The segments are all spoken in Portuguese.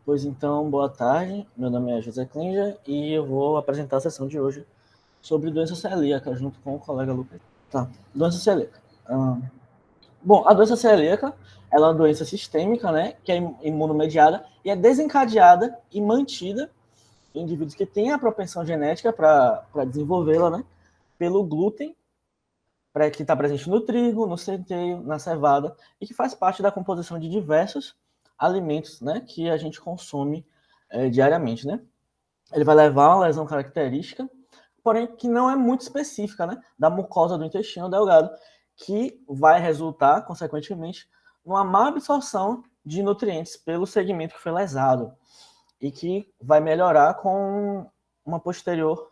Pois então, boa tarde. Meu nome é José Klinger e eu vou apresentar a sessão de hoje sobre doença celíaca, junto com o colega Lucas. Tá, doença celíaca. Bom, a doença celíaca ela é uma doença sistêmica, né, que é imunomediada e é desencadeada e mantida em indivíduos que têm a propensão genética para desenvolvê-la, né, pelo glúten, que está presente no trigo, no centeio, na cevada, e que faz parte da composição de diversos alimentos, né, que a gente consome diariamente, né? Ele vai levar a uma lesão característica, porém que não é muito específica, né, da mucosa do intestino delgado, que vai resultar, consequentemente, numa má absorção de nutrientes pelo segmento que foi lesado e que vai melhorar com uma posterior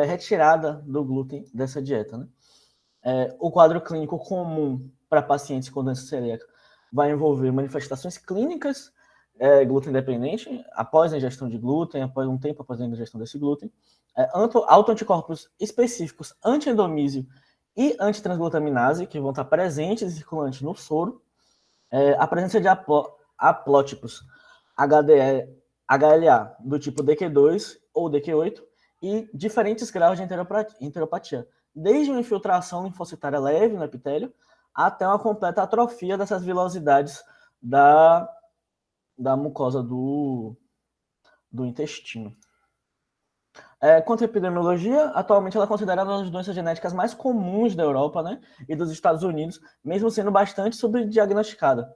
retirada do glúten dessa dieta, né? O quadro clínico comum para pacientes com doença celíaca vai envolver manifestações clínicas glúten dependente, após a ingestão de glúten, após um tempo após a ingestão desse glúten, autoanticorpos específicos anti-endomísio e antitransglutaminase, que vão estar presentes e circulantes no soro, a presença de haplótipos HDE, HLA do tipo DQ2 ou DQ8 e diferentes graus de enteropatia, desde uma infiltração linfocitária leve no epitélio até uma completa atrofia dessas vilosidades da mucosa do intestino. Quanto à epidemiologia, atualmente ela é considerada uma das doenças genéticas mais comuns da Europa, né, e dos Estados Unidos, mesmo sendo bastante subdiagnosticada.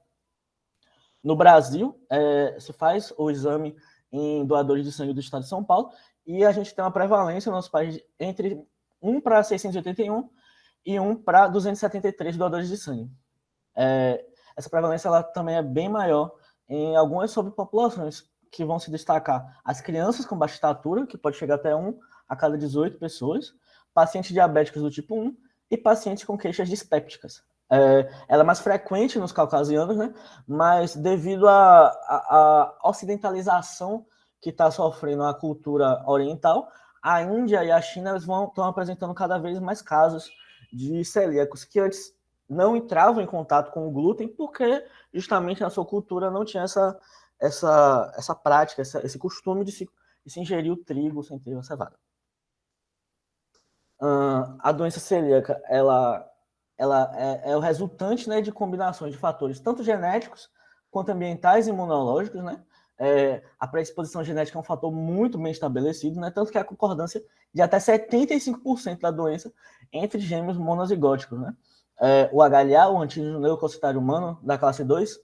No Brasil, se faz o exame em doadores de sangue do estado de São Paulo e a gente tem uma prevalência no nosso país entre 1 para 681 e 1 para 273 doadores de sangue. Essa prevalência ela também é bem maior em algumas subpopulações, que vão se destacar as crianças com baixa estatura, que pode chegar até 1 a cada 18 pessoas, pacientes diabéticos do tipo 1 e pacientes com queixas dispépticas. Ela é mais frequente nos caucasianos, né? Mas devido à ocidentalização que está sofrendo a cultura oriental, a Índia e a China estão apresentando cada vez mais casos de celíacos que antes não entravam em contato com o glúten porque justamente na sua cultura não tinha essa prática, esse costume de se ingerir o trigo, o centeio, a cevada. A doença celíaca ela é o resultante, né, de combinações de fatores tanto genéticos quanto ambientais e imunológicos, né? A predisposição genética é um fator muito bem estabelecido, né? Tanto que a concordância de até 75% da doença entre gêmeos monozigóticos, né? O HLA, o antígeno leucocitário humano da classe 2,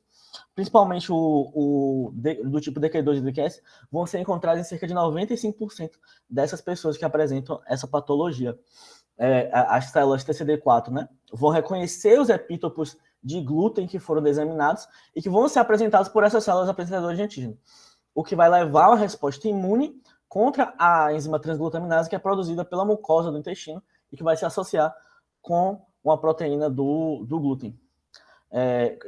principalmente do tipo DQ2 e DQS, vão ser encontrados em cerca de 95% dessas pessoas que apresentam essa patologia. As células TCD4, né, vão reconhecer os epítopos de glúten que foram disseminados e que vão ser apresentados por essas células apresentadoras de antígeno, o que vai levar a uma resposta imune contra a enzima transglutaminase que é produzida pela mucosa do intestino e que vai se associar com uma proteína do glúten.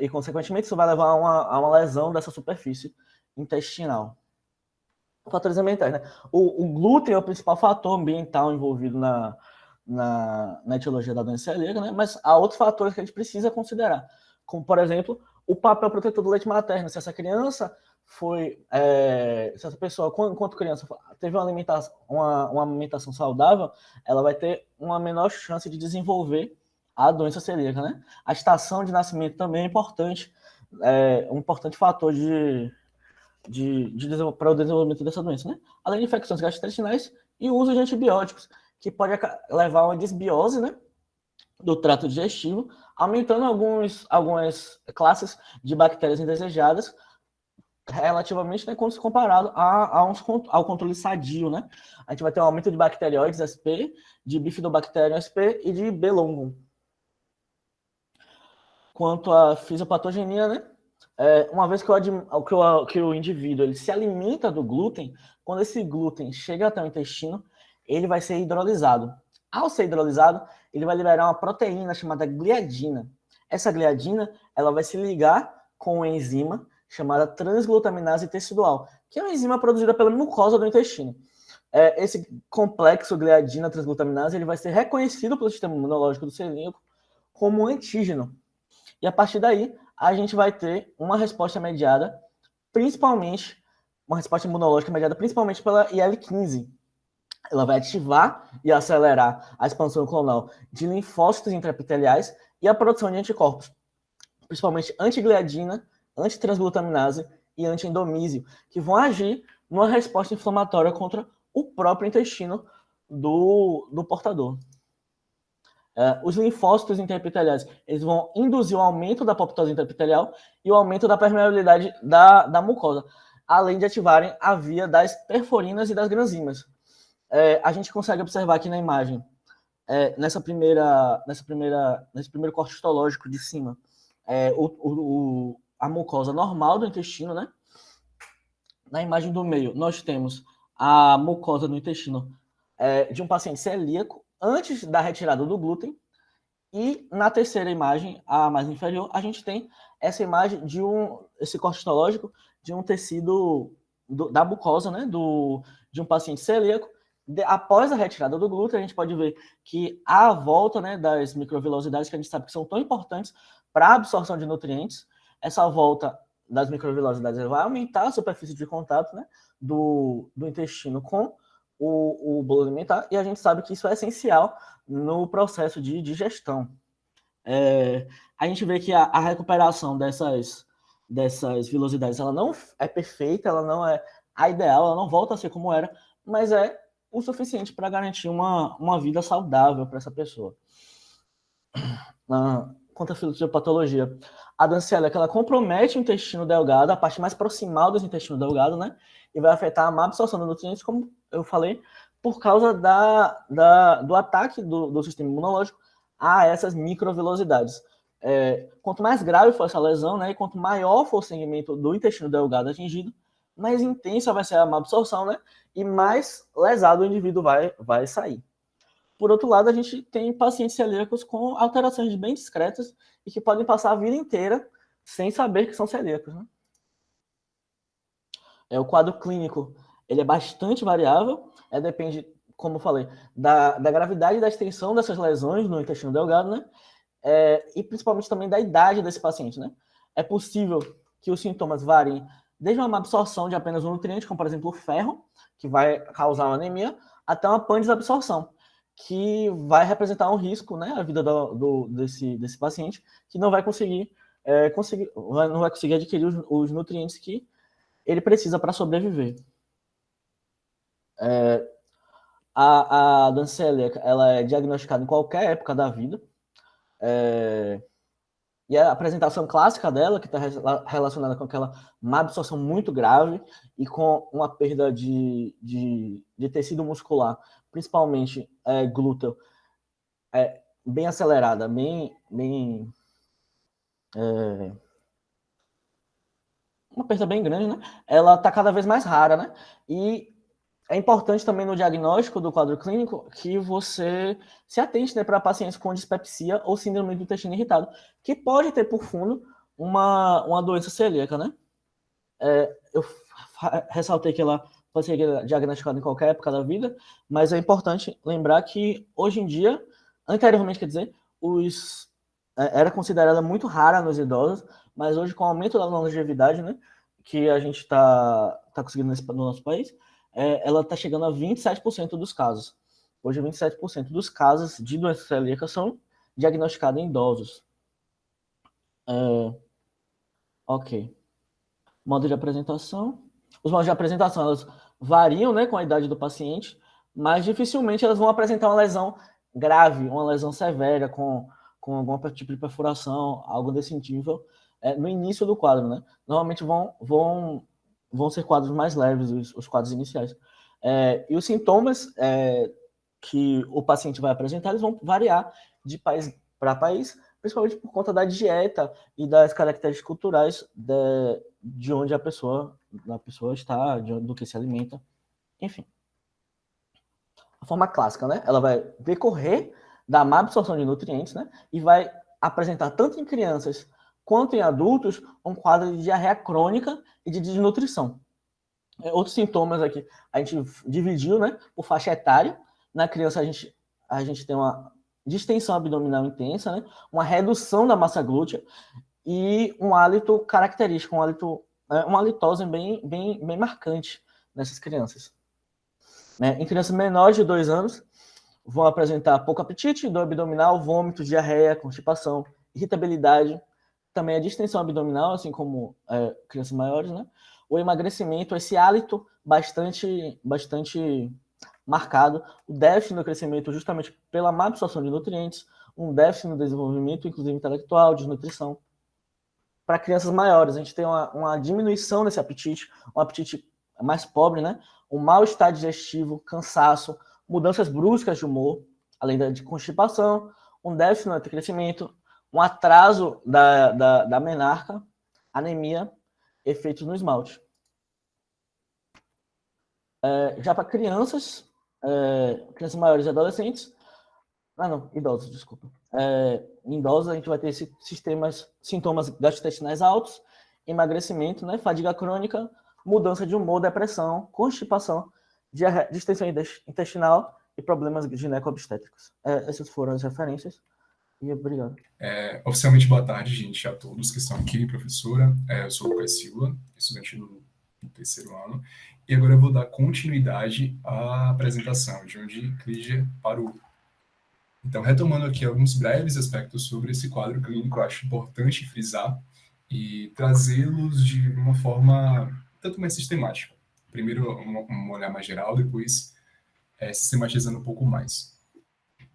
E, consequentemente, isso vai levar a uma lesão dessa superfície intestinal. Fatores ambientais, né? O glúten é o principal fator ambiental envolvido na etiologia da doença celíaca, né? Mas há outros fatores que a gente precisa considerar, como, por exemplo, o papel protetor do leite materno. Se essa criança se essa pessoa, enquanto criança, teve uma alimentação saudável, ela vai ter uma menor chance de desenvolver a doença celíaca, né? A estação de nascimento também é importante, um importante fator para o desenvolvimento dessa doença, né? Além de infecções gastrointestinais e o uso de antibióticos, que pode levar a uma desbiose, né, do trato digestivo, aumentando algumas classes de bactérias indesejadas relativamente, né, quando se comparado ao controle sadio, né? A gente vai ter um aumento de bacterióides SP, de bifidobacterium SP e de B. longum. Quanto à fisiopatogenia, né? Uma vez que o indivíduo ele se alimenta do glúten, quando esse glúten chega até o intestino, ele vai ser hidrolisado. Ao ser hidrolisado, ele vai liberar uma proteína chamada gliadina. Essa gliadina ela vai se ligar com uma enzima chamada transglutaminase tecidual, que é uma enzima produzida pela mucosa do intestino. Esse complexo gliadina-transglutaminase ele vai ser reconhecido pelo sistema imunológico do celíaco como um antígeno. E a partir daí, a gente vai ter uma resposta mediada, principalmente uma resposta imunológica mediada principalmente pela IL-15. Ela vai ativar e acelerar a expansão clonal de linfócitos intraepiteliais e a produção de anticorpos, principalmente antigliadina, antitransglutaminase e antiendomísio, que vão agir numa resposta inflamatória contra o próprio intestino do portador. Os linfócitos intraepiteliais, eles vão induzir o aumento da apoptose intraepitelial e o aumento da permeabilidade da mucosa, além de ativarem a via das perforinas e das granzimas. A gente consegue observar aqui na imagem, nesse primeiro corte histológico de cima, a mucosa normal do intestino, né? Na imagem do meio, nós temos a mucosa do intestino de um paciente celíaco antes da retirada do glúten. E na terceira imagem, a mais inferior, a gente tem essa imagem esse corte histológico de um tecido da mucosa, né? De um paciente celíaco. Após a retirada do glúten, a gente pode ver que a volta, né, das microvilosidades, que a gente sabe que são tão importantes para a absorção de nutrientes, essa volta das microvilosidades vai aumentar a superfície de contato, né, do intestino com o bolo alimentar, e a gente sabe que isso é essencial no processo de digestão. A gente vê que a recuperação dessas vilosidades, ela não é perfeita, ela não é a ideal, ela não volta a ser como era, mas é o suficiente para garantir uma vida saudável para essa pessoa. Quanto à fisiopatologia, a doença celíaca, ela compromete o intestino delgado, a parte mais proximal do intestino delgado, né? E vai afetar a má absorção de nutrientes, como eu falei, por causa do ataque do sistema imunológico a essas microvilosidades. Quanto mais grave for essa lesão, né, e quanto maior for o segmento do intestino delgado atingido, mais intensa vai ser a má absorção, né, e mais lesado o indivíduo vai sair. Por outro lado, a gente tem pacientes celíacos com alterações bem discretas e que podem passar a vida inteira sem saber que são celíacos, né? O quadro clínico, ele é bastante variável, depende, como eu falei, da gravidade e da extensão dessas lesões no intestino delgado, né? E principalmente também da idade desse paciente, né? É possível que os sintomas variem desde uma má absorção de apenas um nutriente, como por exemplo o ferro, que vai causar uma anemia, até uma pandeabsorção, que vai representar um risco, né, à vida desse paciente, que não vai conseguir adquirir os nutrientes que ele precisa para sobreviver. A doença celíaca, ela é diagnosticada em qualquer época da vida. E a apresentação clássica dela, que está relacionada com aquela má absorção muito grave e com uma perda de tecido muscular, principalmente glúteo, bem acelerada, uma perda bem grande, né? Ela está cada vez mais rara, né? E é importante também no diagnóstico do quadro clínico que você se atente, né, para pacientes com dispepsia ou síndrome do intestino irritado, que pode ter por fundo uma doença celíaca, né? Eu ressaltei que ela pode ser diagnosticada em qualquer época da vida, mas é importante lembrar que hoje em dia, anteriormente, quer dizer, era considerada muito rara nos idosos, mas hoje com o aumento da longevidade, né, que a gente tá conseguindo no nosso país, ela está chegando a 27% dos casos. Hoje, 27% dos casos de doença celíaca são diagnosticados em idosos. Ok. Modo de apresentação. Os modos de apresentação, elas variam, né, com a idade do paciente, mas dificilmente elas vão apresentar uma lesão grave, uma lesão severa, com algum tipo de perfuração, algo desse nível, no início do quadro, né? Normalmente vão ser quadros mais leves, os quadros iniciais. E os sintomas que o paciente vai apresentar, eles vão variar de país para país, principalmente por conta da dieta e das características culturais de onde a pessoa está, do que se alimenta, enfim. A forma clássica, né? Ela vai decorrer da má absorção de nutrientes, né? E vai apresentar tanto em crianças quanto em adultos um quadro de diarreia crônica e de desnutrição. Outros sintomas aqui, a gente dividiu, né, por faixa etária. Na criança, a gente tem uma distensão abdominal intensa, né, uma redução da massa glútea e um hálito característico, um hálito uma litose bem marcante nessas crianças. Né? Em crianças menores de 2 anos, vão apresentar pouco apetite, dor abdominal, vômito, diarreia, constipação, irritabilidade, também a distensão abdominal, assim como crianças maiores, né? O emagrecimento, esse hálito bastante marcado, o déficit no crescimento justamente pela má absorção de nutrientes, um déficit no desenvolvimento, inclusive intelectual, desnutrição. Para crianças maiores, a gente tem uma diminuição nesse apetite, um apetite mais pobre, né? Um mal-estar digestivo, cansaço, mudanças bruscas de humor, além de constipação, um déficit no crescimento, um atraso da menarca, anemia, efeitos no esmalte. Já para crianças maiores e adolescentes, idosos, desculpa. Em idosos, a gente vai ter esses sintomas gastrointestinais altos, emagrecimento, né, fadiga crônica, mudança de humor, depressão, constipação, distensão intestinal e problemas gineco-obstétricos. Essas foram as referências. E obrigado. Oficialmente, boa tarde, gente, a todos que estão aqui, professora. Eu sou o Lucas Silva, estudante do 3º ano, e agora eu vou dar continuidade à apresentação, de onde Clígia parou. Então, retomando aqui alguns breves aspectos sobre esse quadro clínico, eu acho importante frisar e trazê-los de uma forma tanto mais sistemática. Primeiro, um olhar mais geral, depois sistematizando um pouco mais.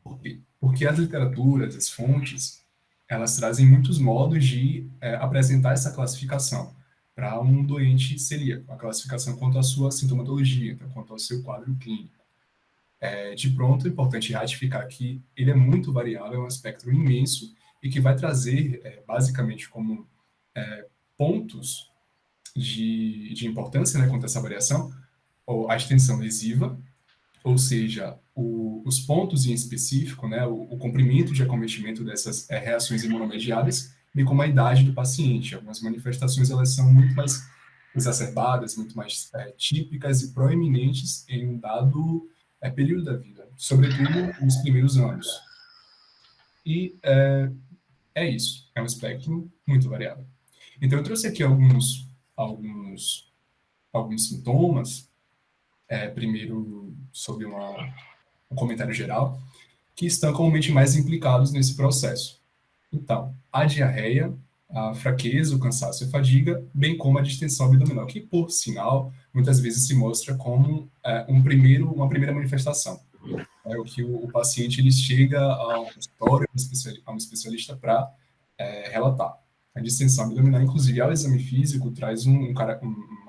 Por quê? Porque as literaturas, as fontes, elas trazem muitos modos de apresentar essa classificação para um doente celíaco, a classificação quanto à sua sintomatologia, então, quanto ao seu quadro clínico. De pronto, é importante ratificar que ele é muito variável, é um espectro imenso e que vai trazer, basicamente, como pontos de importância, né, quanto a essa variação, ou a extensão lesiva, ou seja, os pontos em específico, né, o comprimento de acometimento dessas reações imunomediadas, bem como a idade do paciente. Algumas manifestações elas são muito mais exacerbadas, muito mais típicas e proeminentes em um dado período da vida, sobretudo nos primeiros anos. E é isso, é um espectro muito variável. Então, eu trouxe aqui alguns sintomas, primeiro sobre um comentário geral, que estão comumente mais implicados nesse processo. Então, a diarreia, a fraqueza, o cansaço e a fadiga, bem como a distensão abdominal, que, por sinal, muitas vezes se mostra como uma primeira manifestação. É o que o paciente ele chega a um consultório, a um especialista para relatar. A distensão abdominal, inclusive, ao exame físico, traz um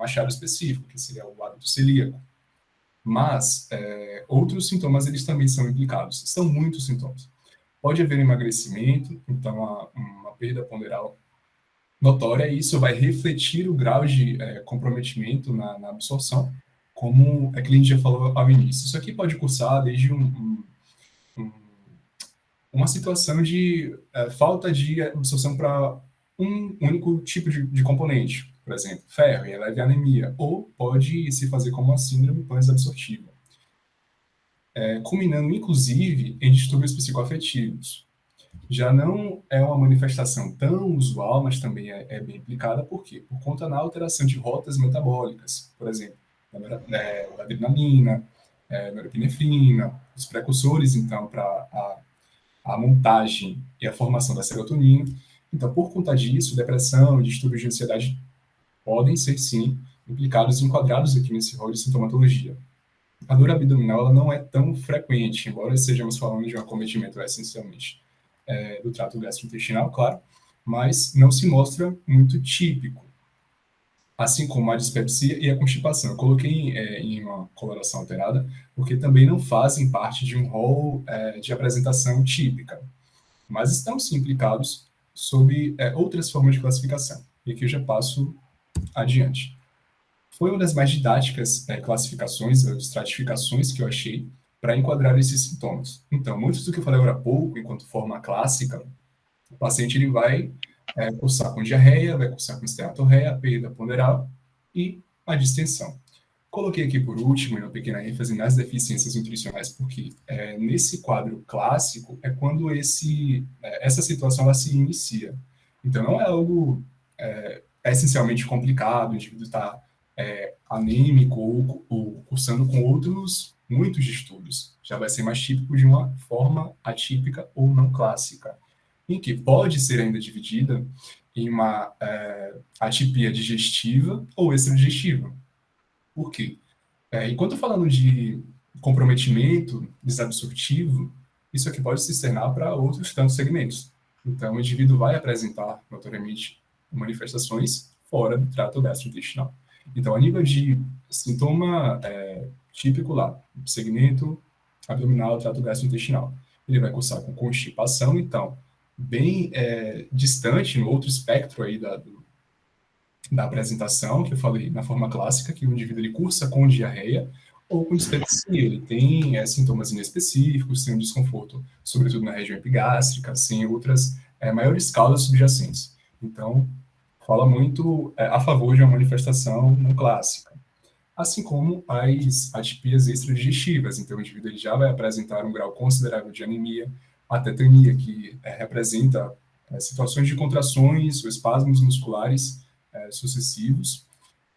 achado específico, que seria o hábito celíaco. Mas outros sintomas eles também são implicados. São muitos sintomas. Pode haver emagrecimento, então uma perda ponderal notória, e isso vai refletir o grau de comprometimento na absorção, como a cliente já falou ao início. Isso aqui pode cursar desde uma situação de falta de absorção para um único tipo de componente, por exemplo, ferro e leve anemia, ou pode se fazer como uma síndrome pós-absortiva, culminando, inclusive, em distúrbios psicoafetivos. Já não é uma manifestação tão usual, mas também é bem implicada, por quê? Por conta da alteração de rotas metabólicas, por exemplo, da adrenalina, norepinefrina, os precursores, então, para a montagem e a formação da serotonina. Então, por conta disso, depressão e distúrbios de ansiedade podem ser, sim, implicados e enquadrados aqui nesse rol de sintomatologia. A dor abdominal ela não é tão frequente, embora estejamos falando de um acometimento essencialmente do trato gastrointestinal, claro, mas não se mostra muito típico, assim como a dispepsia e a constipação. Eu coloquei em uma coloração alterada, porque também não fazem parte de um rol de apresentação típica, mas estão sim implicados sob outras formas de classificação. E aqui eu já passo adiante. Foi uma das mais didáticas classificações, ou estratificações que eu achei para enquadrar esses sintomas. Então, muito do que eu falei agora há pouco, enquanto forma clássica, o paciente ele vai cursar com diarreia, vai cursar com esteatorreia, perda ponderal e a distensão. Coloquei aqui por último, uma pequena ênfase nas deficiências nutricionais, porque nesse quadro clássico é quando essa situação ela se inicia. Então, não é algo é essencialmente complicado, o indivíduo está anêmico ou cursando com outros muitos distúrbios. Já vai ser mais típico de uma forma atípica ou não clássica, em que pode ser ainda dividida em uma atipia digestiva ou extradigestiva. Por quê? Enquanto falando de comprometimento desabsortivo, isso aqui pode se externar para outros tantos segmentos. Então, o indivíduo vai apresentar, notoriamente, manifestações fora do trato gastrointestinal. Então, a nível de sintoma típico lá, segmento abdominal, trato gastrointestinal, ele vai cursar com constipação, então, bem distante, no outro espectro aí da apresentação, que eu falei na forma clássica, que o indivíduo ele cursa com diarreia ou com dispepsia. Ele tem sintomas inespecíficos, tem um desconforto, sobretudo na região epigástrica, sem outras maiores causas subjacentes. Então, fala muito a favor de uma manifestação não clássica. Assim como as atipias extradigestivas. Então, o indivíduo ele já vai apresentar um grau considerável de anemia, a tetania, que representa situações de contrações ou espasmos musculares sucessivos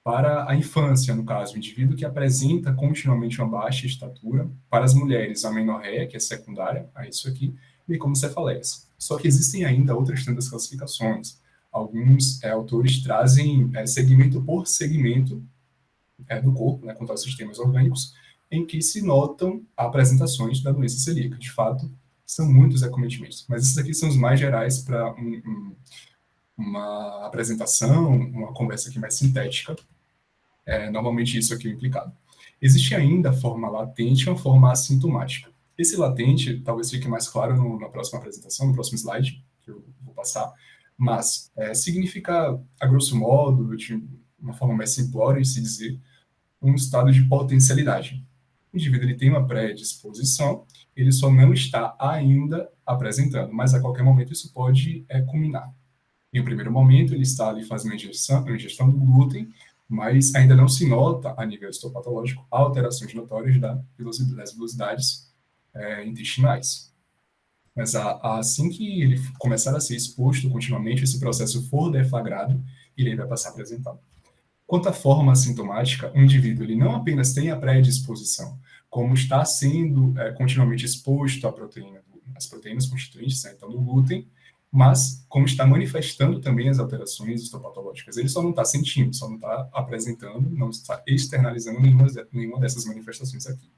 para a infância, no caso, o indivíduo que apresenta continuamente uma baixa estatura, para as mulheres, a menorreia, que é secundária a isso aqui, bem como cefaleias. Só que existem ainda outras tantas classificações. Alguns autores trazem segmento por segmento do corpo, quanto aos sistemas orgânicos, em que se notam apresentações da doença celíaca. De fato, são muitos acometimentos, mas esses aqui são os mais gerais para uma apresentação, uma conversa aqui mais sintética. Normalmente isso aqui é implicado. Existe ainda a forma latente e uma forma assintomática. Esse latente talvez fique mais claro na próxima apresentação, no próximo slide, que eu vou passar, mas significa, a grosso modo, de uma forma mais simplória de se dizer, um estado de potencialidade. O indivíduo ele tem uma predisposição, ele só não está ainda apresentando, mas a qualquer momento isso pode culminar. Em um primeiro momento, ele está ali fazendo a ingestão do glúten, mas ainda não se nota, a nível histopatológico, alterações notórias das velocidades intestinais. Mas assim que ele começar a ser exposto continuamente, esse processo for deflagrado, ele vai passar a apresentar. Quanto à forma assintomática, o indivíduo ele não apenas tem a predisposição, como está sendo continuamente exposto às proteínas constituintes, então do glúten, mas como está manifestando também as alterações histopatológicas. Ele só não está sentindo, só não está apresentando, não está externalizando nenhuma dessas manifestações aqui.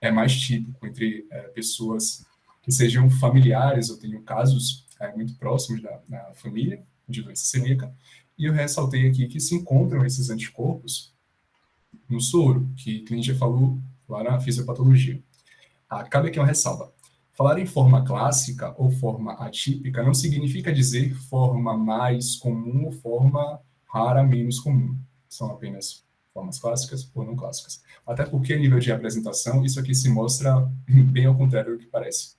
É mais típico entre pessoas que sejam familiares ou tenham casos muito próximos da família de doença celíaca. E eu ressaltei aqui que se encontram esses anticorpos no soro, que a gente já falou lá na fisiopatologia. Cabe aqui uma ressalva. Falar em forma clássica ou forma atípica não significa dizer forma mais comum ou forma rara menos comum. São apenas formas clássicas ou não clássicas. Até porque, a nível de apresentação, isso aqui se mostra bem ao contrário do que parece.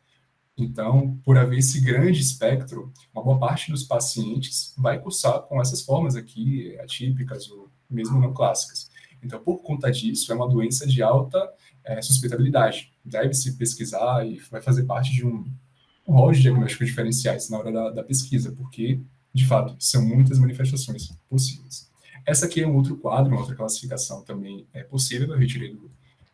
Então, por haver esse grande espectro, uma boa parte dos pacientes vai cursar com essas formas aqui, atípicas ou mesmo não clássicas. Então, por conta disso, é uma doença de alta suspeitabilidade. Deve-se pesquisar e vai fazer parte de um rol de diagnósticos diferenciais na hora da pesquisa, porque, de fato, são muitas manifestações possíveis. Essa aqui é um outro quadro, uma outra classificação também possível, eu retirei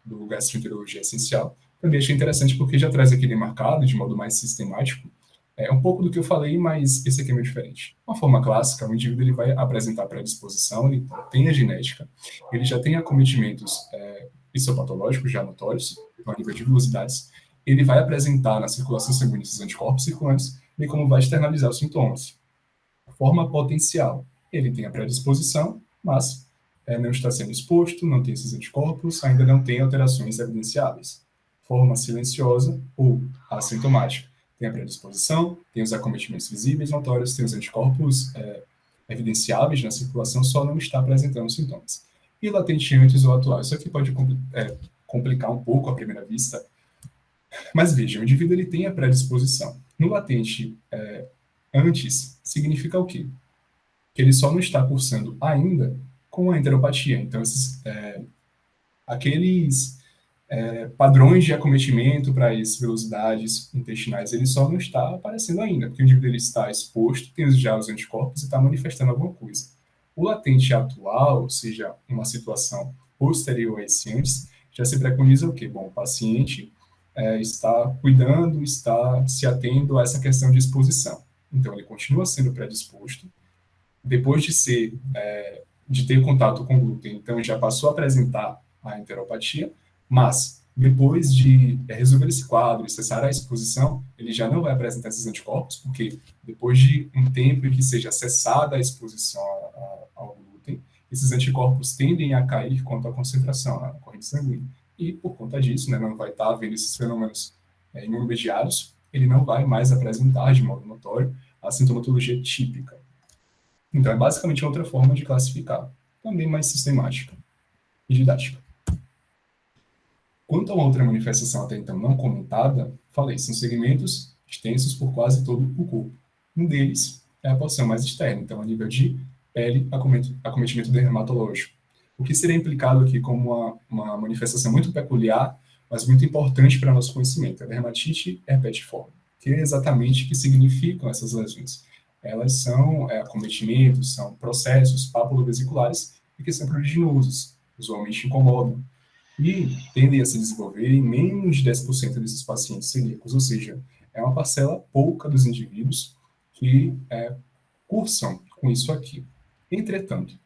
do Gastroenterologia Essencial. Também achei interessante porque já traz aqui demarcado, de modo mais sistemático, um pouco do que eu falei, mas esse aqui é meio diferente. Uma forma clássica, o indivíduo ele vai apresentar predisposição, ele tem a genética, ele já tem acometimentos histopatológicos já notórios, a nível de velocidades, ele vai apresentar na circulação sanguínea esses anticorpos circulantes, bem como vai externalizar os sintomas. Forma potencial, ele tem a predisposição, mas não está sendo exposto, não tem esses anticorpos, ainda não tem alterações evidenciáveis. Forma silenciosa ou assintomática, tem a predisposição, tem os acometimentos visíveis notórios, tem os anticorpos evidenciáveis na circulação, só não está apresentando sintomas. E latente antes ou atual, isso aqui pode complicar um pouco à primeira vista, mas veja, o indivíduo ele tem a predisposição. No latente antes, significa o quê? Que ele só não está cursando ainda com a enteropatia. Então, aqueles padrões de acometimento para as velocidades intestinais, ele só não está aparecendo ainda, porque o indivíduo ele está exposto, tem já os anticorpos e está manifestando alguma coisa. O latente atual, ou seja, uma situação posterior a esse antes, já se preconiza o quê? Bom, o paciente está cuidando, está se atendo a essa questão de exposição. Então, ele continua sendo predisposto. Depois de ter contato com glúten, então já passou a apresentar a enteropatia, mas depois de resolver esse quadro e cessar a exposição, ele já não vai apresentar esses anticorpos, porque depois de um tempo em que seja cessada a exposição ao glúten, esses anticorpos tendem a cair quanto à concentração na corrente sanguínea. E por conta disso, não vai estar havendo esses fenômenos imunomediados, ele não vai mais apresentar de modo notório a sintomatologia típica. Então, é basicamente outra forma de classificar, também mais sistemática e didática. Quanto a uma outra manifestação até então não comentada, falei, são segmentos extensos por quase todo o corpo. Um deles é a porção mais externa, então a nível de pele, acometimento dermatológico. O que seria implicado aqui como uma manifestação muito peculiar, mas muito importante para nosso conhecimento, a dermatite herpetiforme, que é exatamente o que significam essas lesões. Elas são acometimentos, são processos papulobesiculares e que são pruriginosos, usualmente incomodam, e tendem a se desenvolver em menos de 10% desses pacientes celíacos, ou seja, é uma parcela pouca dos indivíduos que cursam com isso aqui. Entretanto,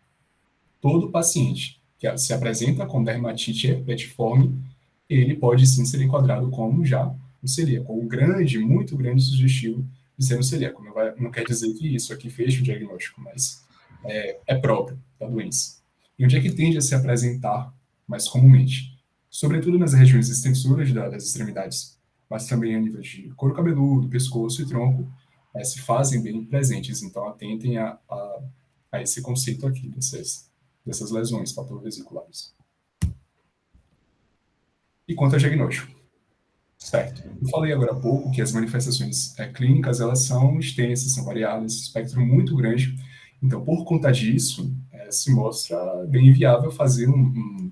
todo paciente que se apresenta com dermatite herpetiforme, ele pode sim ser enquadrado como já um celíaco, ou grande, muito grande sugestivo de ser um celíaco. Não quer dizer que isso aqui feche o diagnóstico, mas é próprio da doença. E onde é que tende a se apresentar mais comumente? Sobretudo nas regiões extensoras das extremidades, mas também a nível de couro cabeludo, pescoço e tronco, se fazem bem presentes. Então, atentem a esse conceito aqui, dessas lesões papillovesiculares. E quanto ao diagnóstico? Certo. Eu falei agora há pouco que as manifestações clínicas, elas são extensas, são variadas, espectro muito grande. Então, por conta disso, se mostra bem viável fazer um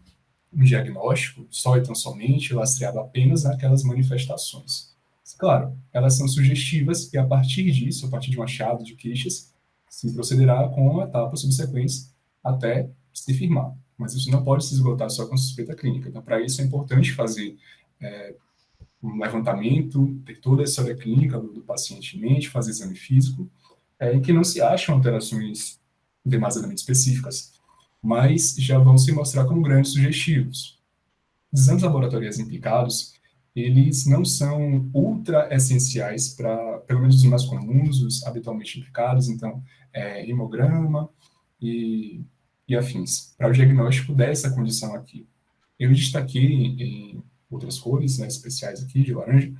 diagnóstico só e tão somente lastreado apenas naquelas manifestações. Claro, elas são sugestivas e a partir disso, a partir de um achado de queixas, se procederá com etapas subsequentes até se firmar. Mas isso não pode se esgotar só com suspeita clínica. Então, para isso é importante fazer um levantamento, ter toda a história clínica do paciente em mente, fazer exame físico, em que não se acham alterações demasiadamente específicas, mas já vão se mostrar como grandes sugestivos. Os exames laboratoriais implicados, eles não são ultra essenciais para, pelo menos os mais comuns, os habitualmente implicados, então, hemograma e afins, para o diagnóstico dessa condição aqui. Eu destaquei em outras cores, especiais aqui, de laranja,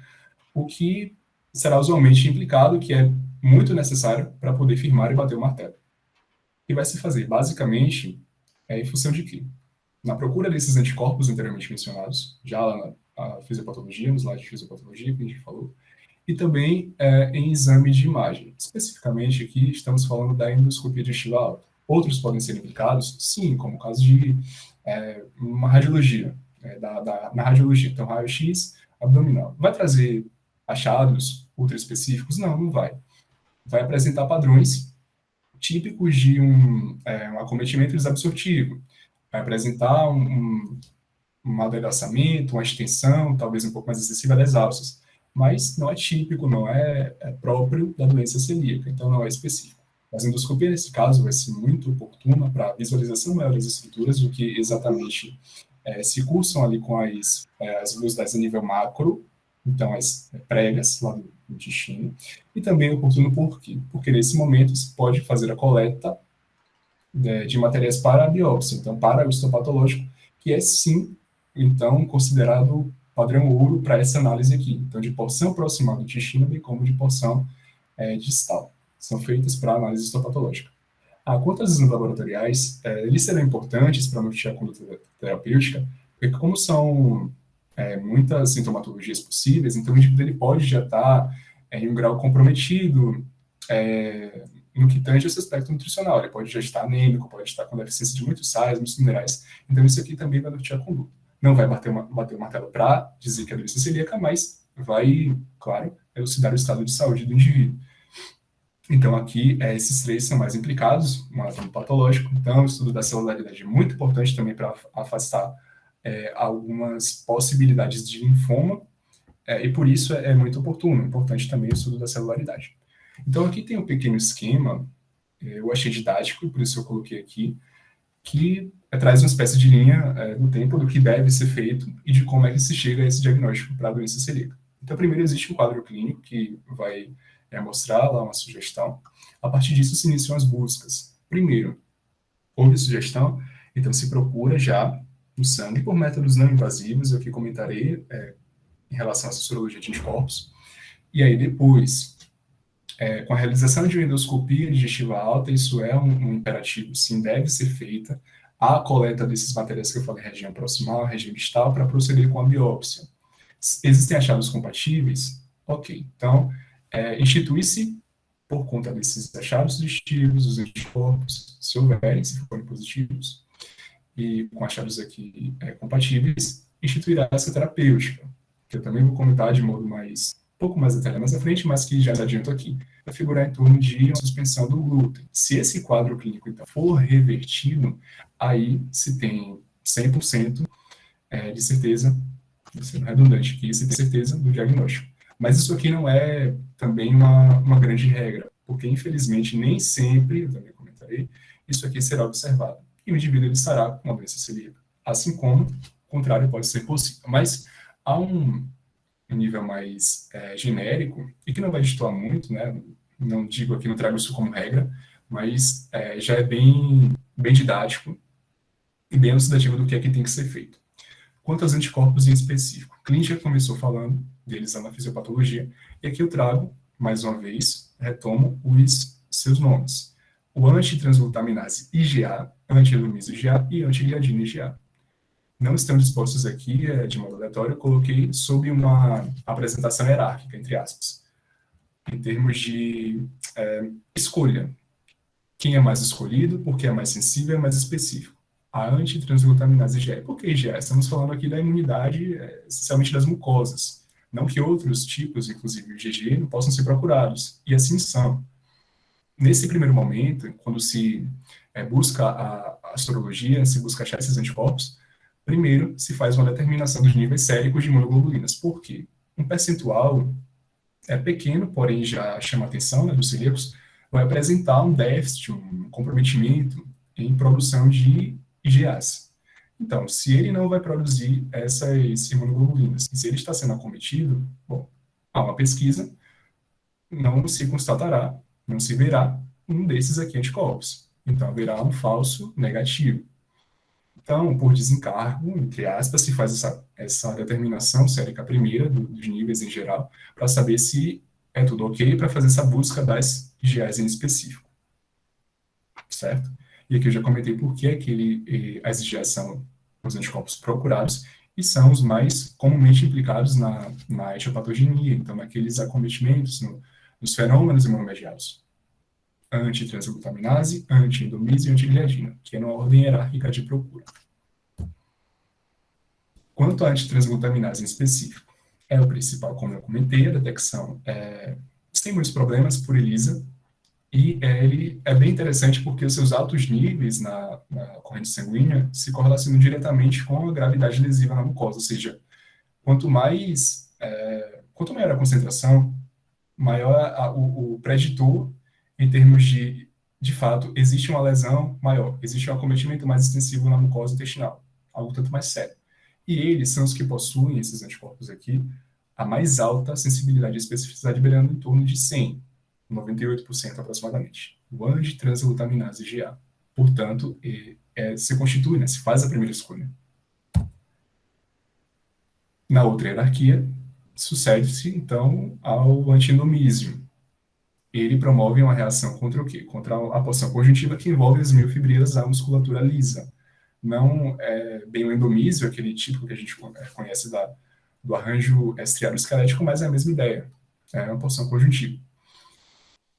o que será usualmente implicado, que é muito necessário para poder firmar e bater o martelo. E vai se fazer, basicamente, em função de quê? Na procura desses anticorpos anteriormente mencionados, já lá na fisiopatologia, no slide de fisiopatologia que a gente falou, e também em exame de imagem. Especificamente aqui, estamos falando da endoscopia digestiva alta. Outros podem ser implicados, sim, como o caso de uma radiologia, na radiologia. Então, raio-x abdominal. Vai trazer achados ultra específicos? Não, não vai. Vai apresentar padrões típicos de um acometimento desabsortivo. Vai apresentar um adelgaçamento, uma extensão, talvez um pouco mais excessiva das alças. Mas não é típico, não é próprio da doença celíaca, então não é específico. Mas a endoscopia, nesse caso, vai ser muito oportuna para a visualização maior das estruturas do que exatamente se cursam ali com as velocidades a nível macro, então as pregas lá do intestino, e também é oportuno por quê? Porque nesse momento se pode fazer a coleta de materiais para a biópsia, então para o histopatológico, que é sim, então, considerado padrão ouro para essa análise aqui, então de porção proximal do intestino, bem como de porção distal, são feitas para análise histopatológica. Quanto aos exames laboratoriais, eles serão importantes para nortear a conduta terapêutica, porque como são muitas sintomatologias possíveis, então o indivíduo ele pode já estar em um grau comprometido no que tange esse aspecto nutricional. Ele pode já estar anêmico, pode estar com deficiência de muitos sais, muitos minerais. Então isso aqui também vai nortear a conduta. Não vai bater o martelo para dizer que é doença celíaca, mas vai, claro, elucidar o estado de saúde do indivíduo. Então, aqui, esses três são mais implicados, um anatomo patológico. Então, o estudo da celularidade é muito importante também para afastar algumas possibilidades de linfoma, e por isso é muito oportuno, importante também o estudo da celularidade. Então, aqui tem um pequeno esquema, eu achei didático, por isso eu coloquei aqui, que traz uma espécie de linha no tempo do que deve ser feito e de como é que se chega a esse diagnóstico para a doença celíaca. Então, primeiro existe um quadro clínico que vai mostrar lá uma sugestão. A partir disso, se iniciam as buscas. Primeiro, houve sugestão, então se procura já no sangue por métodos não invasivos, eu aqui comentarei em relação à sorologia de anticorpos. E aí depois, com a realização de uma endoscopia digestiva alta, isso é um imperativo, sim, deve ser feita a coleta desses materiais que eu falei, região proximal, região distal, para proceder com a biópsia. Existem achados compatíveis? Ok. Então, institui-se, por conta desses achados distintivos, os anticorpos, se houverem, se forem positivos, e com achados aqui compatíveis, instituirá essa terapêutica, que eu também vou comentar de modo pouco mais detalhado mais à frente, mas que já adianto aqui, vai figurar em torno de uma suspensão do glúten. Se esse quadro clínico então, for revertido, aí se tem 100% de certeza, sendo redundante aqui, se tem certeza do diagnóstico. Mas isso aqui não é também uma grande regra, porque infelizmente nem sempre, eu também comentarei, isso aqui será observado. E o indivíduo ele estará com uma doença celíaca. Assim como o contrário pode ser possível. Mas há um nível mais genérico, e que não vai destoar muito, né? Não digo aqui, não trago isso como regra, mas já é bem didático e bem elucidativo do que é que tem que ser feito. Quanto aos anticorpos em específico, Clint já começou falando deles na fisiopatologia, e aqui eu trago, mais uma vez, retomo os seus nomes. O antitransglutaminase IgA, anti-helomise IgA e anti-gliadina IgA. Não estão dispostos aqui, de modo aleatório, eu coloquei sob uma apresentação hierárquica, entre aspas, em termos de escolha. Quem é mais escolhido, porque é mais sensível, é mais específico. A antitransglutaminase IgA. Por que IgA? Estamos falando aqui da imunidade, essencialmente das mucosas. Não que outros tipos, inclusive o IgG, não possam ser procurados. E assim são. Nesse primeiro momento, quando se busca a sorologia, se busca achar esses anticorpos, primeiro se faz uma determinação dos níveis séricos de imunoglobulinas. Por quê? Um percentual pequeno, porém já chama a atenção, né, dos celíacos, vai apresentar um déficit, um comprometimento em produção de IgAs. Então, se ele não vai produzir essas imunoglobulinas, e se ele está sendo acometido, bom, há uma pesquisa, não se constatará, não se verá um desses aqui anticorpos. Então, haverá um falso negativo. Então, por desencargo, entre aspas, se faz essa determinação sérica primeira dos níveis em geral, para saber se é tudo ok, para fazer essa busca das IgAs em específico. Certo? E aqui eu já comentei por que as IgAs são os anticorpos procurados e são os mais comumente implicados na etiopatogenia, então naqueles acometimentos, nos fenômenos imunomediados. Antitransglutaminase, anti-endomise e antigliadina, que é numa ordem hierárquica de procura. Quanto à antitransglutaminase em específico, é o principal, como eu comentei, a detecção tem muitos problemas por ELISA, e ele é bem interessante porque os seus altos níveis na corrente sanguínea se correlacionam diretamente com a gravidade lesiva na mucosa, ou seja, quanto maior a concentração, maior o preditor em termos de fato, existe uma lesão maior, existe um acometimento mais extensivo na mucosa intestinal, algo tanto mais sério. E eles são os que possuem, esses anticorpos aqui, a mais alta sensibilidade e especificidade, beirando em torno de 100, 98% aproximadamente. O antitransglutaminase IgA. Portanto, se constitui, né, se faz a primeira escolha. Na outra hierarquia, sucede-se, então, ao antiendomísio. Ele promove uma reação contra o quê? Contra a porção conjuntiva que envolve as miofibrilas da musculatura lisa. Não bem o endomísio, aquele tipo que a gente conhece do arranjo estriado esquelético, mas é a mesma ideia. É uma porção conjuntiva.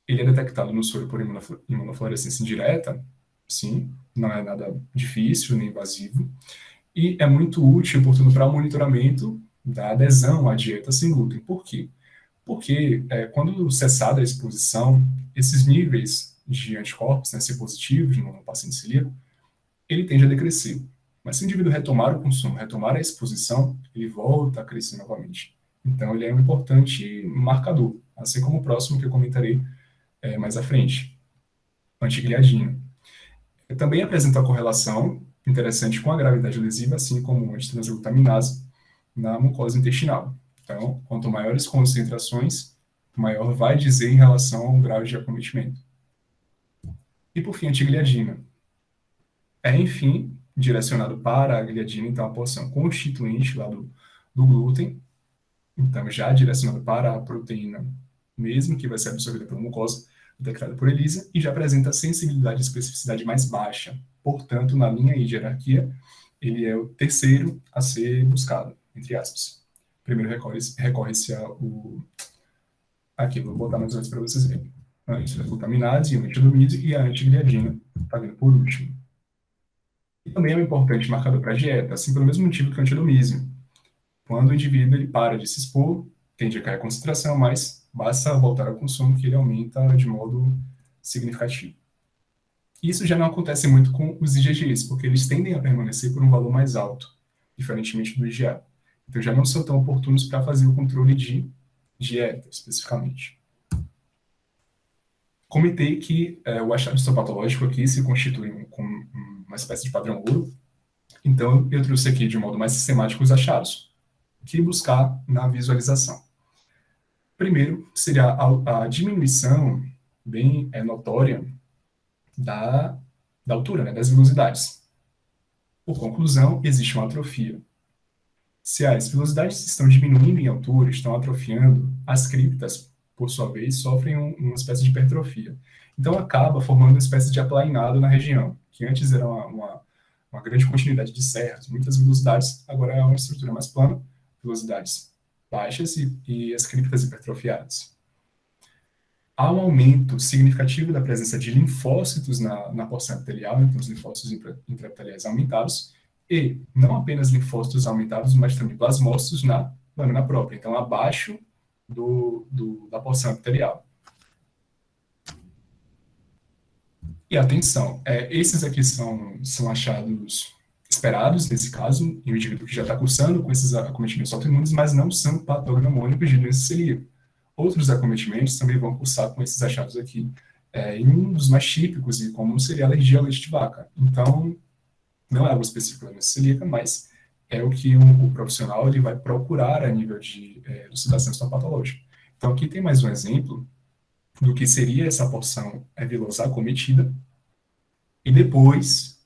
Ele é detectado no soro por imunofluorescência indireta, sim, não é nada difícil nem invasivo, e é muito útil, portanto, para o monitoramento da adesão à dieta sem glúten. Por quê? Porque quando cessada a exposição, esses níveis de anticorpos, né, C positivos no paciente celíaco, ele tende a decrescer. Mas se o indivíduo retomar o consumo, retomar a exposição, ele volta a crescer novamente. Então, ele é um importante marcador, assim como o próximo que eu comentarei mais à frente, antigliadina. Também apresenta a correlação interessante com a gravidade lesiva, assim como a antitransaglutaminase na mucosa intestinal. Então, quanto maiores concentrações, maior vai dizer em relação ao grau de acometimento. E, por fim, a antigliadina. Enfim, direcionado para a gliadina, então a porção constituinte lá do glúten, então já direcionado para a proteína mesmo, que vai ser absorvida pela mucosa, detectada por ELISA, e já apresenta sensibilidade e especificidade mais baixa. Portanto, na linha de hierarquia, ele é o terceiro a ser buscado, entre aspas. Primeiro recorre-se ao... Aqui, vou botar mais ou menos para vocês verem. A antiglutaminase, o antidomide e a antigliadina, está vindo por último. E também é um importante marcador para a dieta, assim pelo mesmo motivo que o antidomísio. Quando o indivíduo ele para de se expor, tende a cair a concentração, mas basta voltar ao consumo que ele aumenta de modo significativo. Isso já não acontece muito com os IgGs, porque eles tendem a permanecer por um valor mais alto, diferentemente do IgA. Então já não são tão oportunos para fazer o controle de dieta, especificamente. Comentei que o achado histopatológico aqui se constitui com uma espécie de padrão ouro, então eu trouxe aqui de um modo mais sistemático os achados, que buscar na visualização. Primeiro, seria a diminuição bem notória da altura, né, das velocidades. Por conclusão, existe uma atrofia. Se as velocidades estão diminuindo em altura, estão atrofiando, as criptas, por sua vez, sofrem uma espécie de hipertrofia. Então, acaba formando uma espécie de aplainado na região, que antes era uma grande continuidade de serras, muitas velocidades, agora é uma estrutura mais plana, velocidades baixas e as criptas hipertrofiadas. Há um aumento significativo da presença de linfócitos na porção epitelial, então os linfócitos intraepiteliais aumentados, e não apenas linfócitos aumentados, mas também plasmócitos na lâmina própria, então abaixo da porção epitelial. E atenção, esses aqui são achados esperados, nesse caso, em um indivíduo que já está cursando com esses acometimentos autoimunes, mas não são patognomônicos de doença celíaca. Outros acometimentos também vão cursar com esses achados aqui. E um dos mais típicos e comuns seria a alergia ao leite de vaca. Então, não é algo específico da doença celíaca, mas é o que o profissional ele vai procurar a nível de elucidação histopatológica. Então, aqui tem mais um exemplo do que seria essa porção vilosa acometida, e depois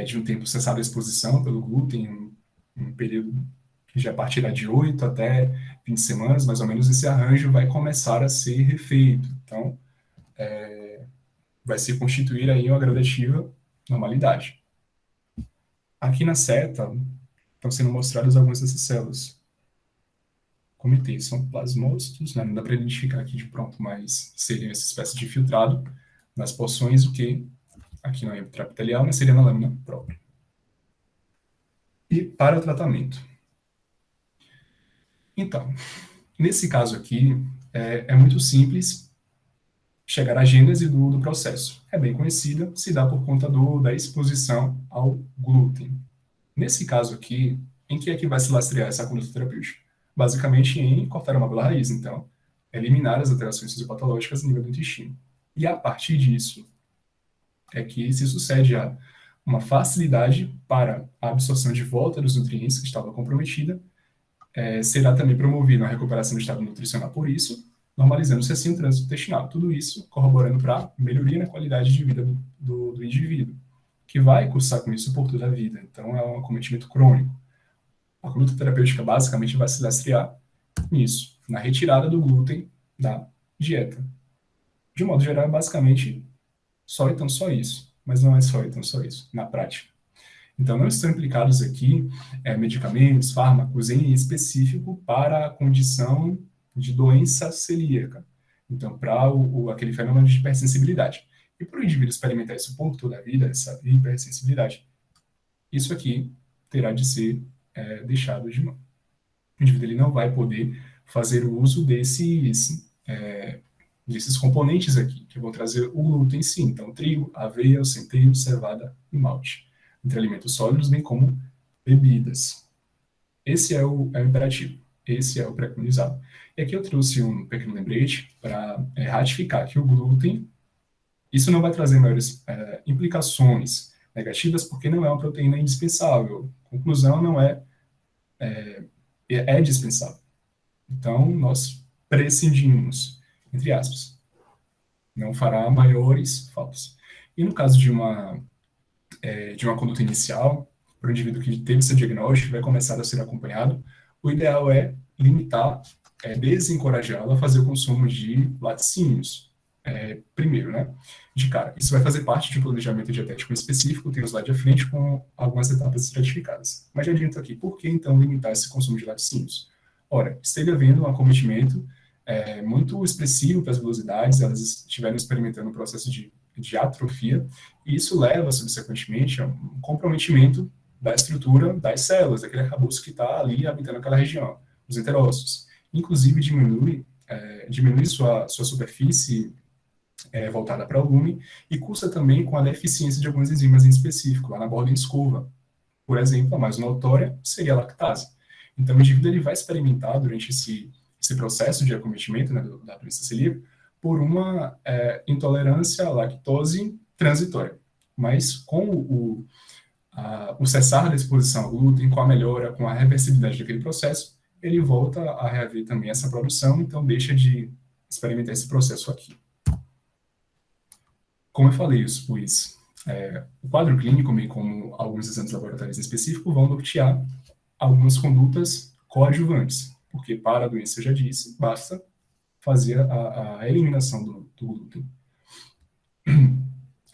de um tempo cessado a exposição pelo glúten, um período que já partirá de 8 até 20 semanas, mais ou menos, esse arranjo vai começar a ser refeito. Então, vai se constituir aí uma gradativa normalidade. Aqui na seta, estão sendo mostradas algumas dessas células. Comitê, são plasmócitos, né? Não dá para identificar aqui de pronto, mas seria essa espécie de filtrado nas porções, o que aqui no intraepitelial, mas seria na lâmina própria. E para o tratamento. Então, nesse caso aqui, é muito simples chegar à gênese do processo. É bem conhecida, se dá por conta da exposição ao glúten. Nesse caso aqui, em que é que vai se lastrear essa conduta terapêutica? Basicamente em cortar uma pela raiz, então, eliminar as alterações fisiopatológicas no nível do intestino. E a partir disso, é que se sucede a uma facilidade para a absorção de volta dos nutrientes que estava comprometida, será também promovida a recuperação do estado nutricional por isso, normalizando-se assim o trânsito intestinal. Tudo isso corroborando para melhoria na qualidade de vida do indivíduo, que vai cursar com isso por toda a vida. Então, é um acometimento crônico. A conduta terapêutica basicamente vai se lastrear nisso, na retirada do glúten da dieta. De um modo geral, é basicamente só isso, mas não é só isso, na prática. Então, não estão implicados aqui medicamentos, fármacos em específico para a condição de doença celíaca. Então, para aquele fenômeno de hipersensibilidade. E para o indivíduo experimentar isso por toda a vida, essa hipersensibilidade, isso aqui terá de ser deixado de mão. O indivíduo ele não vai poder fazer o uso desses componentes aqui, que vão trazer o glúten em si. Então, trigo, aveia, centeio, cevada e malte. Entre alimentos sólidos, bem como bebidas. Esse é o imperativo. Esse é o preconizado. E aqui eu trouxe um pequeno lembrete para ratificar que o glúten, isso não vai trazer maiores implicações negativas, porque não é uma proteína indispensável. Conclusão, não é dispensável. Então, nós prescindimos, entre aspas. Não fará maiores faltas. E no caso de uma conduta inicial, para o indivíduo que teve seu diagnóstico, vai começar a ser acompanhado, o ideal é limitar, desencorajá-lo a fazer o consumo de laticínios. Primeiro, né? De cara. Isso vai fazer parte de um planejamento dietético específico, tem o slide à frente com algumas etapas estratificadas. Mas já adianto aqui, por que então limitar esse consumo de laticínios? Ora, esteve havendo um acometimento muito expressivo para as velocidades, elas estiveram experimentando um processo de atrofia, e isso leva, subsequentemente, a um comprometimento da estrutura das células, daquele arcabouço que está ali habitando aquela região, os enterócitos. Inclusive, diminui sua superfície voltada para o lume e cursa também com a deficiência de algumas enzimas em específico, lá na borda em escova. Por exemplo, a mais notória seria a lactase. Então, o indivíduo ele vai experimentar durante esse processo de acometimento, né, da doença celíaca por uma intolerância à lactose transitória. Mas com o cessar da exposição ao glúten, com a melhora, com a reversibilidade daquele processo, ele volta a reaver também essa produção, então deixa de experimentar esse processo aqui. Como eu falei, o quadro clínico, bem como alguns exames laboratoriais específicos, vão nortear algumas condutas coadjuvantes, porque para a doença, eu já disse, basta fazer a eliminação do glúten.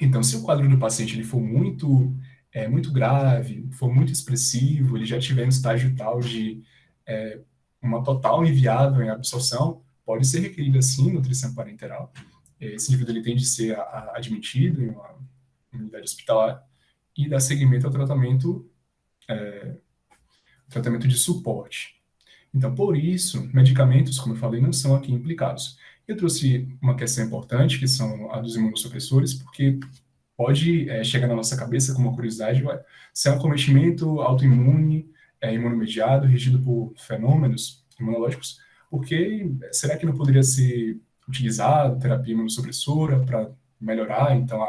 Então, se o quadro do paciente ele for muito grave, for muito expressivo, ele já tiver no estágio tal de uma total inviável em absorção, pode ser requerida, sim, nutrição parenteral. Esse indivíduo ele tem de ser admitido em uma unidade hospitalar e dar seguimento ao tratamento de suporte. Então, por isso, medicamentos, como eu falei, não são aqui implicados. Eu trouxe uma questão importante, que são a dos imunossupressores, porque pode chegar na nossa cabeça com uma curiosidade, se é um acometimento autoimune, imunomediado, regido por fenômenos imunológicos, porque será que não poderia ser utilizado terapia imunossupressora para melhorar, então,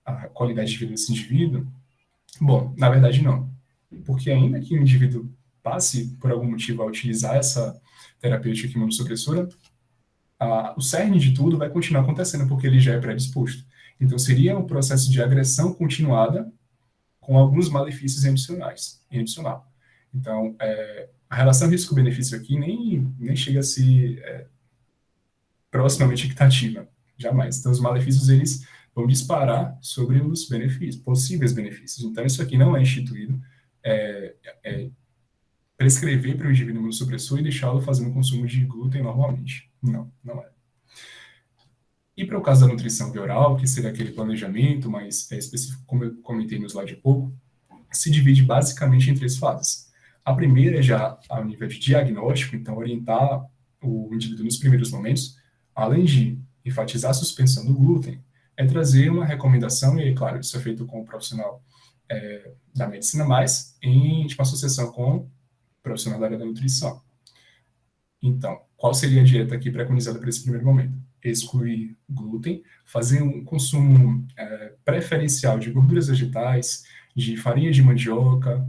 a qualidade de vida desse indivíduo? Bom, na verdade, não. Porque ainda que o indivíduo passe, por algum motivo, a utilizar essa terapêutica imunossupressora, o cerne de tudo vai continuar acontecendo, porque ele já é predisposto. Então, seria um processo de agressão continuada com alguns malefícios adicional. Então, a relação risco-benefício aqui nem chega a ser proximamente equitativa, jamais. Então, os malefícios, eles vão disparar sobre os benefícios, possíveis benefícios. Então, isso aqui não é instituído, prescrever para o indivíduo imunossupressor e deixá-lo fazendo consumo de glúten normalmente. Não é. E para o caso da nutrição via oral, que seria aquele planejamento mais específico, como eu comentei no slide há pouco, se divide basicamente em 3 fases. A primeira é já ao nível de diagnóstico, então orientar o indivíduo nos primeiros momentos, além de enfatizar a suspensão do glúten, é trazer uma recomendação, e claro, isso é feito com o profissional da medicina, mas em associação com o profissional da área da nutrição. Então, qual seria a dieta aqui preconizada para esse primeiro momento? Excluir glúten, fazer um consumo preferencial de gorduras vegetais, de farinha de mandioca,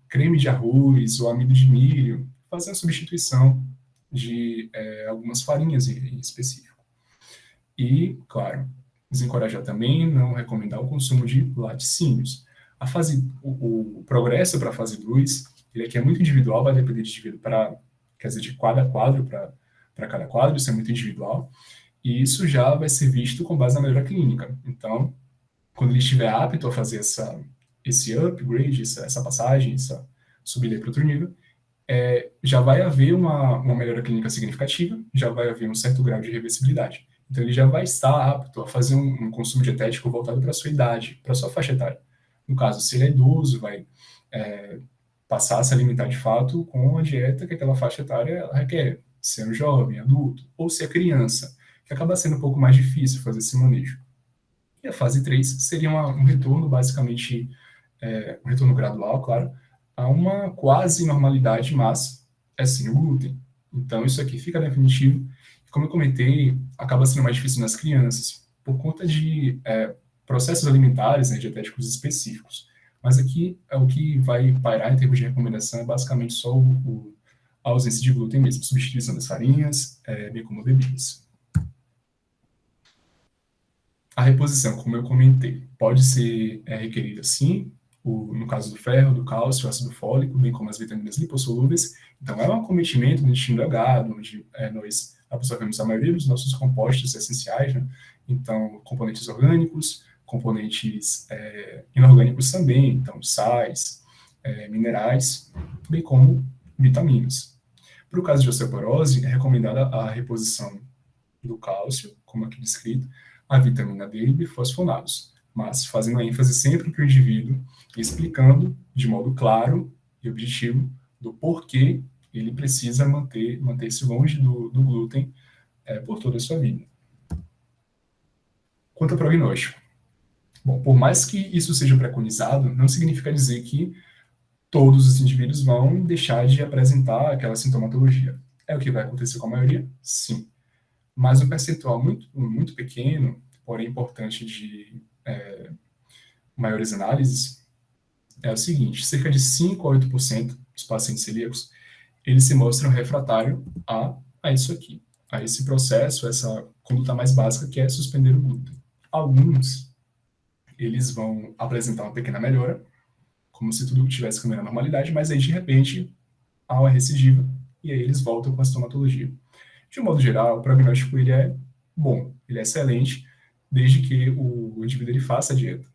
creme de arroz ou amido de milho, fazer a substituição de algumas farinhas em específico. E, claro, desencorajar também, não recomendar o consumo de laticínios. O progresso para a fase 2, ele aqui é muito individual, vai depender de indivíduo de cada quadro para cada quadro, isso é muito individual, e isso já vai ser visto com base na melhora clínica. Então, quando ele estiver apto a fazer esse upgrade, essa passagem, essa subida para outro nível, já vai haver uma melhora clínica significativa, já vai haver um certo grau de reversibilidade. Então, ele já vai estar apto a fazer um consumo dietético voltado para a sua idade, para a sua faixa etária. No caso, se ele é idoso, vai passar a se alimentar de fato com a dieta que aquela faixa etária ela requer, se é um jovem, adulto, ou se é criança, que acaba sendo um pouco mais difícil fazer esse manejo. E a fase 3 seria um retorno, basicamente, um retorno gradual, claro, a uma quase normalidade, mas é sim o glúten. Então, isso aqui fica definitivo. Como eu comentei, acaba sendo mais difícil nas crianças, por conta de processos alimentares, né, dietéticos específicos. Mas aqui, o que vai pairar em termos de recomendação é basicamente só a ausência de glúten mesmo, substituição das farinhas, bem como bebidas. A reposição, como eu comentei, pode ser requerida sim, no caso do ferro, do cálcio, ácido fólico, bem como as vitaminas lipossolúveis. Então, é um acometimento do intestino delgado, onde nós absorvemos a maioria dos nossos compostos essenciais, né? Então, componentes orgânicos, componentes inorgânicos também, então, sais, minerais, bem como vitaminas. Para o caso de osteoporose, é recomendada a reposição do cálcio, como aqui descrito, a vitamina D e bifosfonados, mas fazendo a ênfase sempre para o indivíduo, explicando de modo claro e objetivo do porquê ele precisa manter-se longe do glúten por toda a sua vida. Quanto ao prognóstico. Bom, por mais que isso seja preconizado, não significa dizer que todos os indivíduos vão deixar de apresentar aquela sintomatologia. É o que vai acontecer com a maioria? Sim. Mas um percentual muito, muito pequeno, porém importante de maiores análises, é o seguinte: cerca de 5 a 8% dos pacientes celíacos, eles se mostram refratários a isso aqui, a esse processo, essa conduta mais básica que é suspender o glúten. Alguns, eles vão apresentar uma pequena melhora, como se tudo estivesse caminhando à normalidade, mas aí, de repente, há uma recidiva, e aí eles voltam com a sintomatologia. De um modo geral, o prognóstico ele é bom, ele é excelente, desde que o indivíduo ele faça a dieta.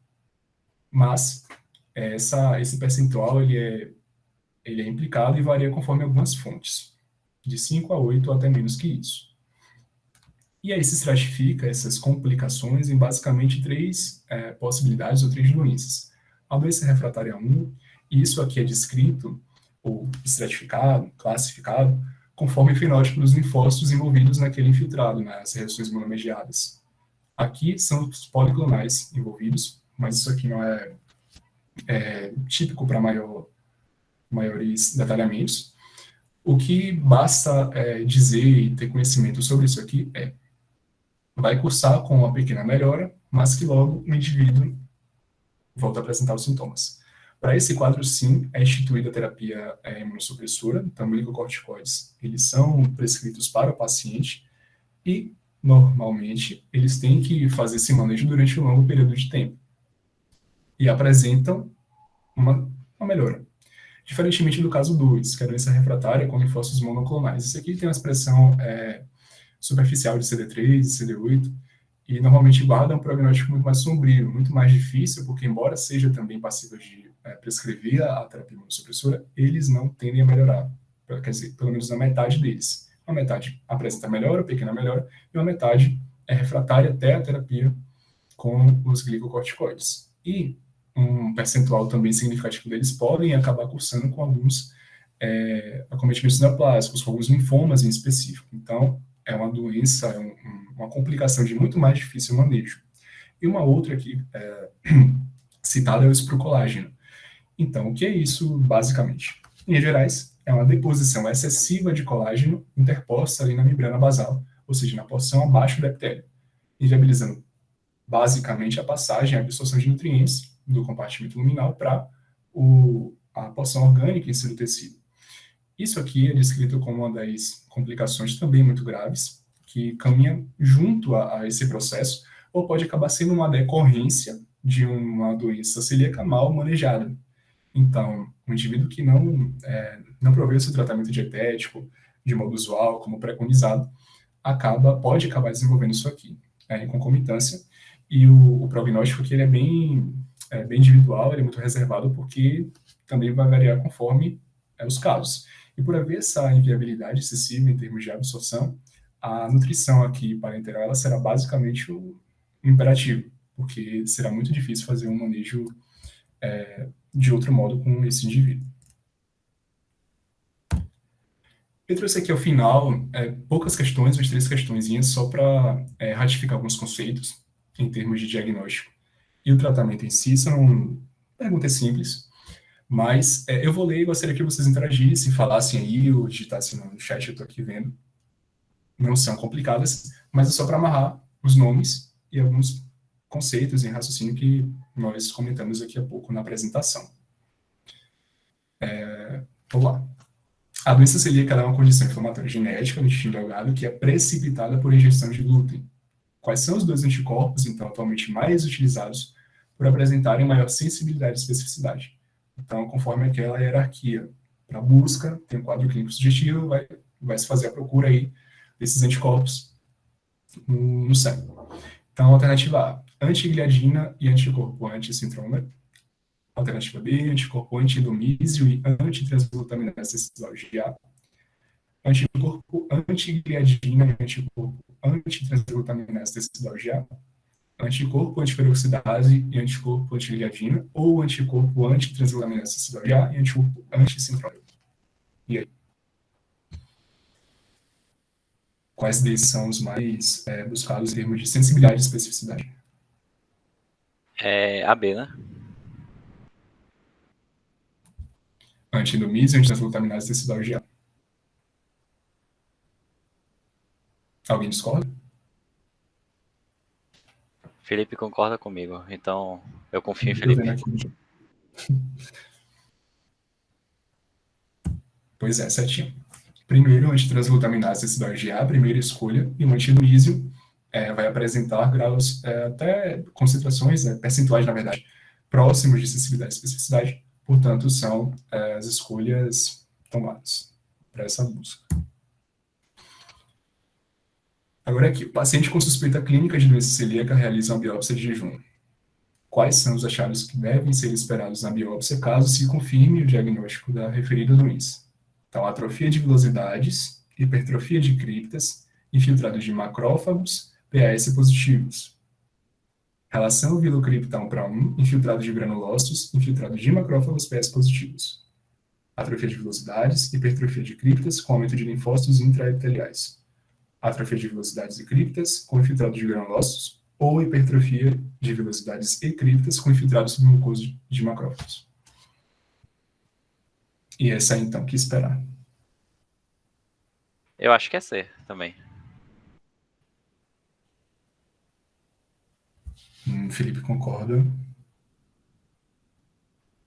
Mas esse percentual ele é implicado e varia conforme algumas fontes, de 5 a 8 ou até menos que isso. E aí se estratifica essas complicações em basicamente três possibilidades ou três doenças. A doença refratária 1, e isso aqui é descrito, ou estratificado, classificado, conforme o fenótipo dos linfócitos envolvidos naquele infiltrado, nas reações monomediadas. Aqui são os policlonais envolvidos, mas isso aqui não é típico para maiores detalhamentos. O que basta dizer e ter conhecimento sobre isso aqui vai cursar com uma pequena melhora, mas que logo o indivíduo volta a apresentar os sintomas. Para esse quadro, sim, é instituída a terapia imunossupressora, então glicocorticoides, eles são prescritos para o paciente e, normalmente, eles têm que fazer esse manejo durante um longo período de tempo e apresentam uma melhora. Diferentemente do caso 2, que é a doença refratária com linfócitos monoclonais. Esse aqui tem uma expressão superficial de CD3 e CD8, e normalmente guarda um prognóstico muito mais sombrio, muito mais difícil, porque embora seja também passível de prescrever a terapia imunossupressora, eles não tendem a melhorar, quer dizer, pelo menos na metade deles. Uma metade apresenta melhora, pequena melhora, e uma metade é refratária até a terapia com os glicocorticoides. E um percentual também significativo deles podem acabar cursando com alguns acometimentos neoplásicos, com alguns linfomas em específico. Então, é uma doença, uma complicação de muito mais difícil manejo. E uma outra aqui citada é o esprocolágeno. Então, o que é isso, basicamente? Em linhas gerais, é uma deposição excessiva de colágeno interposta ali na membrana basal, ou seja, na porção abaixo do epitélio, inviabilizando basicamente a passagem, a absorção de nutrientes do compartimento luminal para a porção orgânica em si do tecido. Isso aqui é descrito como uma das complicações também muito graves, que caminha junto a esse processo, ou pode acabar sendo uma decorrência de uma doença celíaca mal manejada. Então, um indivíduo que não proveu seu tratamento dietético de modo usual, como preconizado, pode acabar desenvolvendo isso aqui, em concomitância, e o prognóstico aqui ele é bem individual, ele é muito reservado, porque também vai variar conforme os casos. E por haver essa inviabilidade excessiva em termos de absorção, a nutrição aqui parenteral ela será basicamente o imperativo, porque será muito difícil fazer um manejo de outro modo com esse indivíduo. Eu trouxe aqui ao final poucas questões, umas 3 questõezinhas, só para ratificar alguns conceitos em termos de diagnóstico e o tratamento em si. São perguntas simples, mas eu vou ler e gostaria que vocês interagissem, falassem aí ou digitassem no chat, eu estou aqui vendo. Não são complicadas, mas é só para amarrar os nomes e alguns conceitos em raciocínio que nós comentamos aqui há pouco na apresentação. Vamos lá. A doença celíaca é uma condição inflamatória genética no intestino delgado que é precipitada por ingestão de glúten. Quais são os 2 anticorpos, então, atualmente mais utilizados por apresentarem maior sensibilidade e especificidade? Então, conforme aquela hierarquia para busca, tem um quadro clínico sugestivo, vai se fazer a procura aí desses anticorpos no sangue. Então, alternativa A, antigliadina e anticorpo anti-sintrona. Alternativa B, anticorpo anti-domísio e antitransglutaminase GA. Anticorpo antigliadina e anticorpo antitransglutaminase GA. Anticorpo antiperoxidase e anticorpo antigliadina, ou anticorpo antitransglutaminase GA e anticorpo anti-sintrona. E aí? Quais desses são os mais buscados em termos de sensibilidade e especificidade? A B, né? Antidomísio e antitransglutaminase tecidual GA. Alguém discorda? Felipe concorda comigo, então eu confio em Felipe. Pois é, certinho. Primeiro, antitransglutaminase tecidual GA, primeira escolha, e o antidomísio vai apresentar graus, até concentrações, percentuais, na verdade, próximos de sensibilidade e especificidade, portanto, são as escolhas tomadas para essa busca. Agora aqui, o paciente com suspeita clínica de doença celíaca realiza uma biópsia de jejum. Quais são os achados que devem ser esperados na biópsia caso se confirme o diagnóstico da referida doença? Então, atrofia de vilosidades, hipertrofia de criptas, infiltrados de macrófagos, PAS positivos. Relação vilocripta 1:1, infiltrado de granulócitos, infiltrado de macrófagos, PAS positivos. Atrofia de vilosidades, hipertrofia de criptas com aumento de linfócitos intraepiteliais. Atrofia de vilosidades e criptas com infiltrado de granulócitos ou hipertrofia de vilosidades e criptas com infiltrados submucosos de macrófagos. E essa aí, então, o que esperar? Eu acho que é C também. Felipe concorda.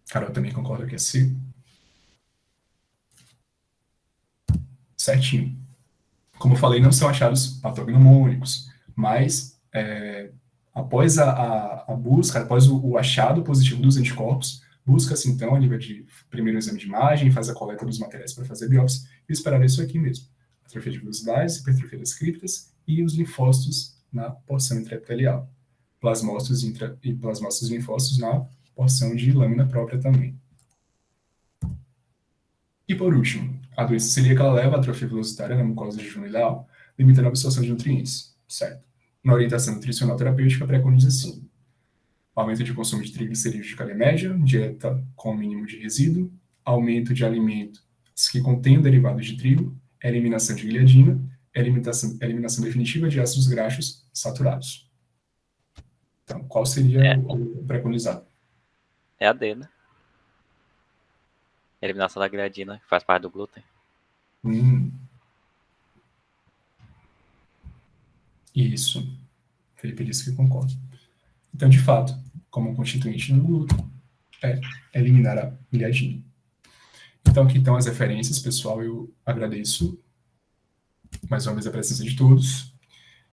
Carol também concorda que é C. Certinho. Como eu falei, não são achados patognomônicos, mas após a busca, após o achado positivo dos anticorpos, busca-se então, a nível de primeiro exame de imagem, faz a coleta dos materiais para fazer a biópsia, e esperar isso aqui mesmo. Atrofia de velocidades, hipertrofia das criptas e os linfócitos na porção intraepitelial. Plasmócitos e plasmócitos linfócitos na porção de lâmina própria também. E por último, a doença celíaca leva à atrofia velocitária na mucosa de jejum ileal, limitando a absorção de nutrientes, certo? Na orientação nutricional terapêutica, preconiza assim: aumento de consumo de triglicerídeos de cadeia média, dieta com mínimo de resíduo, aumento de alimentos que contenham derivados de trigo, eliminação de gliadina, eliminação definitiva de ácidos graxos saturados. Então, qual seria o preconizado? É a D, né? Eliminação da gliadina, que faz parte do glúten. Isso. Felipe disse que concorda. Então, de fato, como um constituinte do glúten, é eliminar a gliadina. Então, aqui estão as referências, pessoal. Eu agradeço mais uma vez a presença de todos.